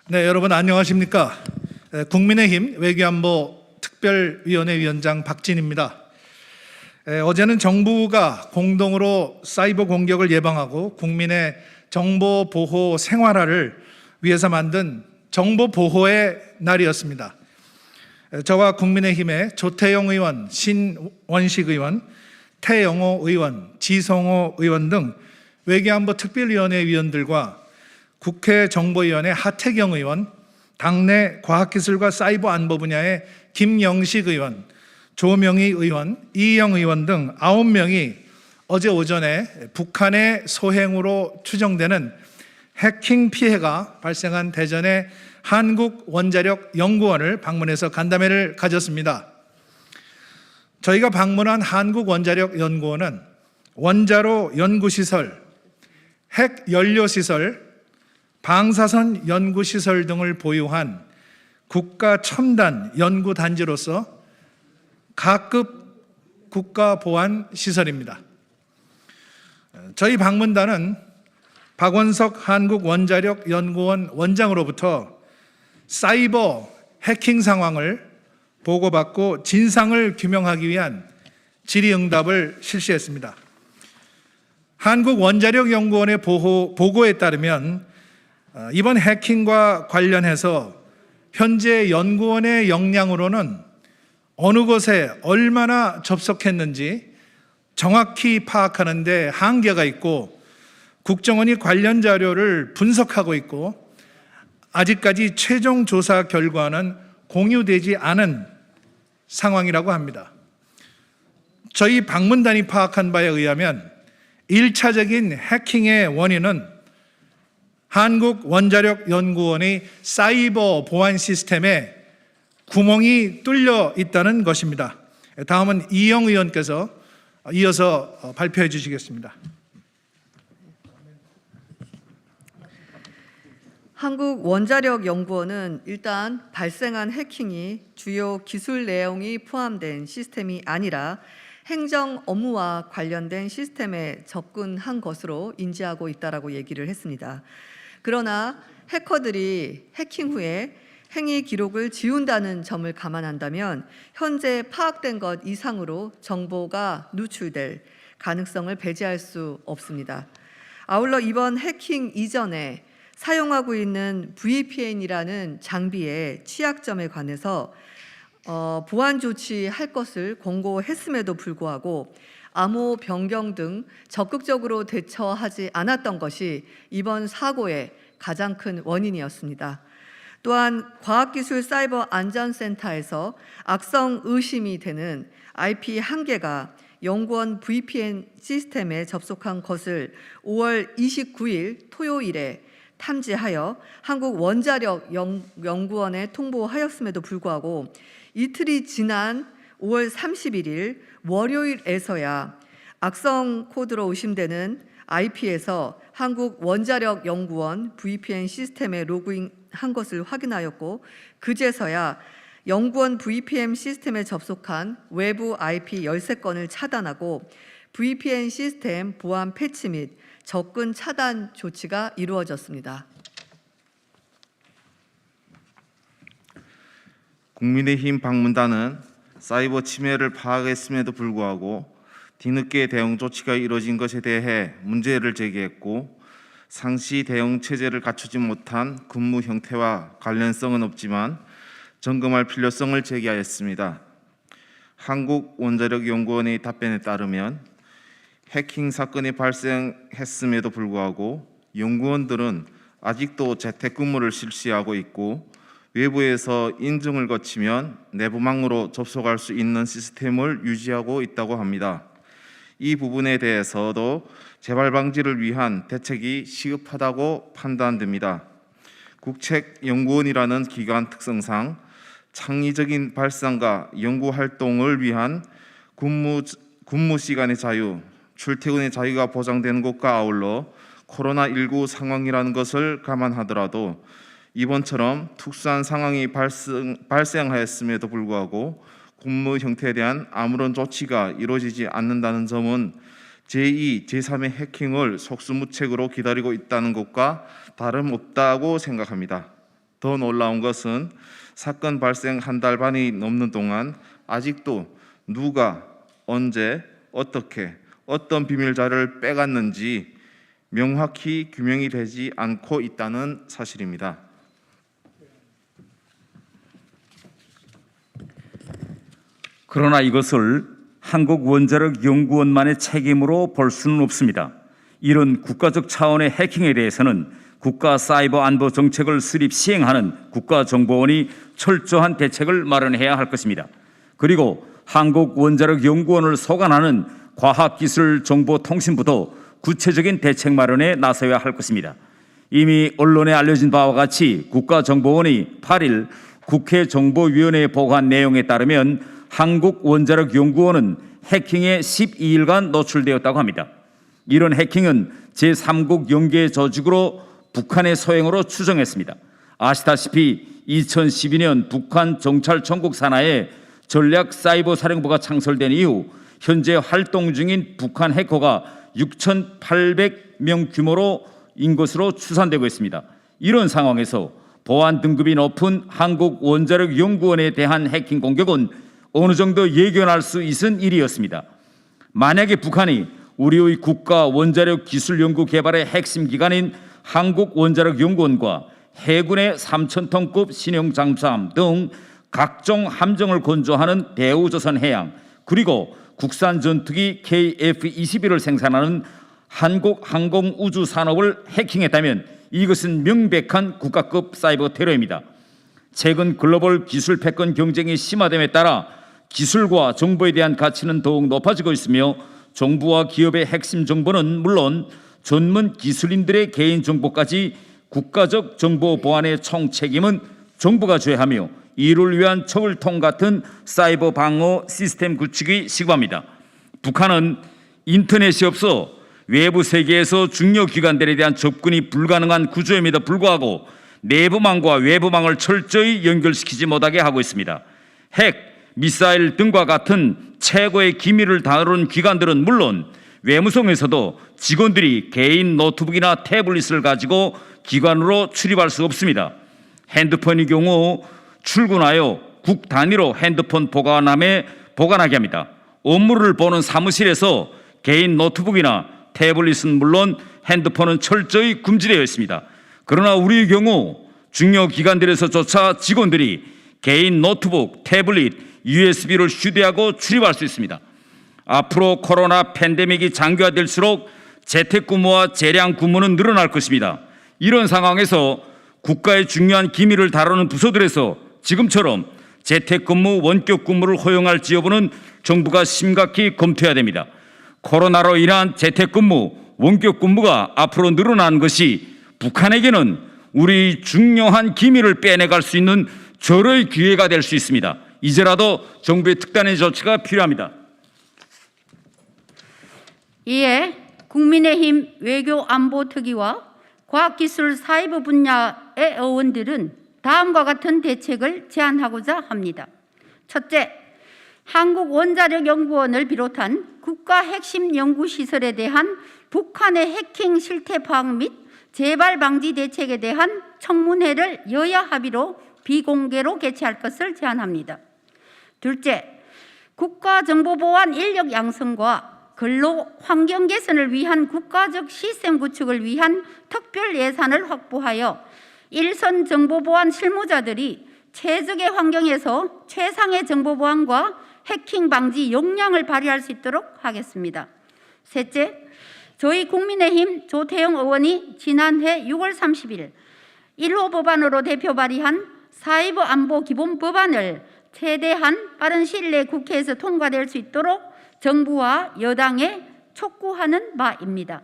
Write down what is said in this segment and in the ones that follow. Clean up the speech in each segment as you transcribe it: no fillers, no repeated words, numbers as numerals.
네, 여러분 안녕하십니까? 국민의힘 외교안보 특별위원회 위원장 박진입니다. 어제는 정부가 공동으로 사이버 공격을 예방하고 국민의 정보 보호 생활화를 위해서 만든 정보 보호의 날이었습니다. 저와 국민의힘의 조태영 의원, 신원식 의원, 태영호 의원, 지성호 의원 등 외교안보 특별위원회 위원들과 국회 정보위원회 하태경 의원, 당내 과학기술과 사이버 안보 분야의 김영식 의원, 조명희 의원, 이영 의원 등 9명이 어제 오전에 북한의 소행으로 추정되는 해킹 피해가 발생한 대전의 한국원자력연구원을 방문해서 간담회를 가졌습니다. 저희가 방문한 한국원자력연구원은 원자로 연구시설, 핵연료시설, 방사선 연구시설 등을 보유한 국가 첨단 연구단지로서 가급 국가보안시설입니다. 저희 방문단은 박원석 한국원자력연구원 원장으로부터 사이버 해킹 상황을 보고받고 진상을 규명하기 위한 질의응답을 실시했습니다. 한국원자력연구원의 보고에 따르면 이번 해킹과 관련해서 현재 연구원의 역량으로는 어느 곳에 얼마나 접속했는지 정확히 파악하는 데 한계가 있고 국정원이 관련 자료를 분석하고 있고 아직까지 최종 조사 결과는 공유되지 않은 상황이라고 합니다. 저희 방문단이 파악한 바에 의하면 1차적인 해킹의 원인은 한국원자력연구원의 사이버 보안 시스템에 구멍이 뚫려 있다는 것입니다. 다음은 이영 의원께서 이어서 발표해 주시겠습니다. 한국원자력연구원은 일단 발생한 해킹이 주요 기술 내용이 포함된 시스템이 아니라 행정 업무와 관련된 시스템에 접근한 것으로 인지하고 있다라고 얘기를 했습니다. 그러나 해커들이 해킹 후에 행위 기록을 지운다는 점을 감안한다면 현재 파악된 것 이상으로 정보가 누출될 가능성을 배제할 수 없습니다. 아울러 이번 해킹 이전에 사용하고 있는 VPN이라는 장비의 취약점에 관해서 보안 조치할 것을 권고했음에도 불구하고 암호 변경 등 적극적으로 대처하지 않았던 것이 이번 사고의 가장 큰 원인이었습니다. 또한 과학기술사이버안전센터에서 악성 의심이 되는 IP 1개가 연구원 VPN 시스템에 접속한 것을 5월 29일 토요일에 탐지하여 한국원자력연구원에 통보하였음에도 불구하고 이틀이 지난 5월 31일 월요일에서야 악성 코드로 의심되는 IP에서 한국원자력연구원 VPN 시스템에 로그인한 것을 확인하였고 그제서야 연구원 VPN 시스템에 접속한 외부 IP 13건을 차단하고 VPN 시스템 보안 패치 및 접근 차단 조치가 이루어졌습니다. 국민의힘 방문단은 사이버 침해를 파악했음에도 불구하고 뒤늦게 대응 조치가 이루어진 것에 대해 문제를 제기했고 상시 대응 체제를 갖추지 못한 근무 형태와 관련성은 없지만 점검할 필요성을 제기하였습니다. 한국원자력연구원의 답변에 따르면 해킹 사건이 발생했음에도 불구하고 연구원들은 아직도 재택근무를 실시하고 있고 외부에서 인증을 거치면 내부망으로 접속할 수 있는 시스템을 유지하고 있다고 합니다. 이 부분에 대해서도 재발 방지를 위한 대책이 시급하다고 판단됩니다. 국책연구원이라는 기관 특성상 창의적인 발상과 연구 활동을 위한 근무 시간의 자유, 출퇴근의 자유가 보장되는 것과 아울러 코로나19 상황이라는 것을 감안하더라도 이번처럼 특수한 상황이 발생하였음에도 불구하고 근무 형태에 대한 아무런 조치가 이루어지지 않는다는 점은 제2, 제3의 해킹을 속수무책으로 기다리고 있다는 것과 다름없다고 생각합니다. 더 놀라운 것은 사건 발생 한 달 반이 넘는 동안 아직도 누가 언제 어떻게 어떤 비밀 자료를 빼갔는지 명확히 규명이 되지 않고 있다는 사실입니다. 그러나 이것을 한국원자력연구원만의 책임으로 볼 수는 없습니다. 이런 국가적 차원의 해킹에 대해서는 국가사이버안보정책을 수립 시행하는 국가정보원이 철저한 대책을 마련해야 할 것입니다. 그리고 한국원자력연구원을 소관하는 과학기술정보통신부도 구체적인 대책 마련에 나서야 할 것입니다. 이미 언론에 알려진 바와 같이 국가정보원이 8일 국회 정보위원회에 보고한 내용에 따르면 한국원자력연구원은 해킹에 12일간 노출되었다고 합니다. 이런 해킹은 제3국 연계 조직으로 북한의 소행으로 추정했습니다. 아시다시피 2012년 북한 정찰총국 산하에 전략사이버사령부가 창설된 이후 현재 활동 중인 북한 해커가 6,800명 규모로인 것으로 추산되고 있습니다. 이런 상황에서 보안 등급이 높은 한국원자력연구원에 대한 해킹 공격은 어느 정도 예견할 수 있은 일이었습니다. 만약에 북한이 우리의 국가 원자력 기술 연구 개발의 핵심 기관인 한국원자력연구원과 해군의 3,000톤급 신형 잠수함 등 각종 함정을 건조하는 대우조선해양 그리고 국산 전투기 KF-21을 생산하는 한국항공우주산업을 해킹했다면 이것은 명백한 국가급 사이버 테러입니다. 최근 글로벌 기술 패권 경쟁이 심화됨에 따라 기술과 정보에 대한 가치는 더욱 높아지고 있으며 정부와 기업의 핵심 정보는 물론 전문 기술인들의 개인정보까지 국가적 정보 보안의 총책임은 정부가 져야 하며 이를 위한 척을통 같은 사이버 방어 시스템 구축이 시급합니다. 북한은 인터넷이 없어 외부 세계에서 중요 기관들에 대한 접근이 불가능한 구조임에도 불구하고 내부망과 외부망을 철저히 연결시키지 못하게 하고 있습니다. 핵, 미사일 등과 같은 최고의 기밀을 다루는 기관들은 물론 외무성에서도 직원들이 개인 노트북이나 태블릿을 가지고 기관으로 출입할 수 없습니다. 핸드폰의 경우 출근하여 국 단위로 핸드폰 보관함에 보관하게 합니다. 업무를 보는 사무실에서 개인 노트북이나 태블릿은 물론 핸드폰은 철저히 금지되어 있습니다. 그러나 우리의 경우 중요 기관들에서조차 직원들이 개인 노트북, 태블릿, USB를 휴대하고 출입할 수 있습니다. 앞으로 코로나 팬데믹이 장기화될수록 재택근무와 재량 근무는 늘어날 것입니다. 이런 상황에서 국가의 중요한 기밀을 다루는 부서들에서 지금처럼 재택근무, 원격근무를 허용할지 여부는 정부가 심각히 검토해야 됩니다. 코로나로 인한 재택근무, 원격근무가 앞으로 늘어나는 것이 북한에게는 우리 중요한 기밀을 빼내갈 수 있는 절호의 기회가 될 수 있습니다. 이제라도 정부의 특단의 조치가 필요합니다. 이에 국민의힘 외교안보특위와 과학기술 사이버 분야의 의원들은 다음과 같은 대책을 제안하고자 합니다. 첫째, 한국원자력연구원을 비롯한 국가 핵심 연구시설에 대한 북한의 해킹 실태 파악 및 재발 방지 대책에 대한 청문회를 여야 합의로 비공개로 개최할 것을 제안합니다. 둘째, 국가정보보안 인력 양성과 근로 환경 개선을 위한 국가적 시스템 구축을 위한 특별 예산을 확보하여 일선 정보보안 실무자들이 최적의 환경에서 최상의 정보보안과 해킹 방지 역량을 발휘할 수 있도록 하겠습니다. 셋째, 저희 국민의힘 조태영 의원이 지난해 6월 30일 1호 법안으로 대표 발의한 사이버 안보 기본 법안을 최대한 빠른 시일 내에 국회에서 통과될 수 있도록 정부와 여당에 촉구하는 바입니다.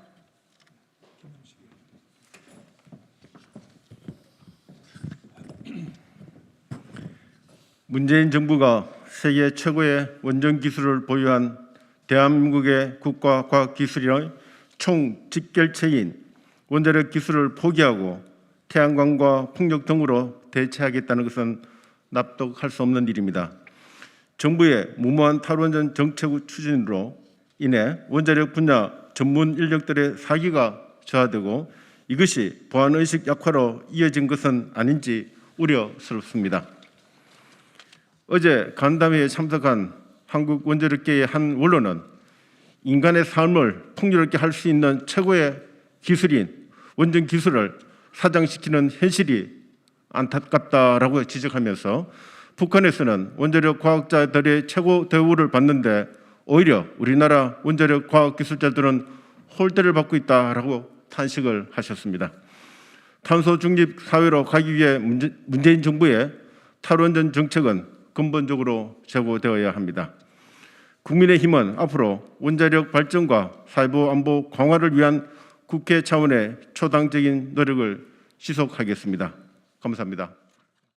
문재인 정부가 세계 최고의 원전 기술을 보유한 대한민국의 국가과학기술의 총 직결체인 원자력 기술을 포기하고 태양광과 풍력 등으로 대체하겠다는 것은 납득할 수 없는 일입니다. 정부의 무모한 탈원전 정책 추진으로 인해 원자력 분야 전문 인력들의 사기가 저하되고 이것이 보안의식 약화로 이어진 것은 아닌지 우려스럽습니다. 어제 간담회에 참석한 한국 원자력계의 한 원로는 인간의 삶을 풍요롭게 할 수 있는 최고의 기술인 원전 기술을 사장시키는 현실이 안타깝다라고 지적하면서 북한에서는 원자력 과학자들의 최고 대우를 받는데 오히려 우리나라 원자력 과학 기술자들은 홀대를 받고 있다라고 탄식을 하셨습니다. 탄소 중립 사회로 가기 위해 문재인 정부의 탈원전 정책은 근본적으로 재고되어야 합니다. 국민의힘은 앞으로 원자력 발전과 사이버 안보 강화를 위한 국회 차원의 초당적인 노력을 지속하겠습니다. 감사합니다.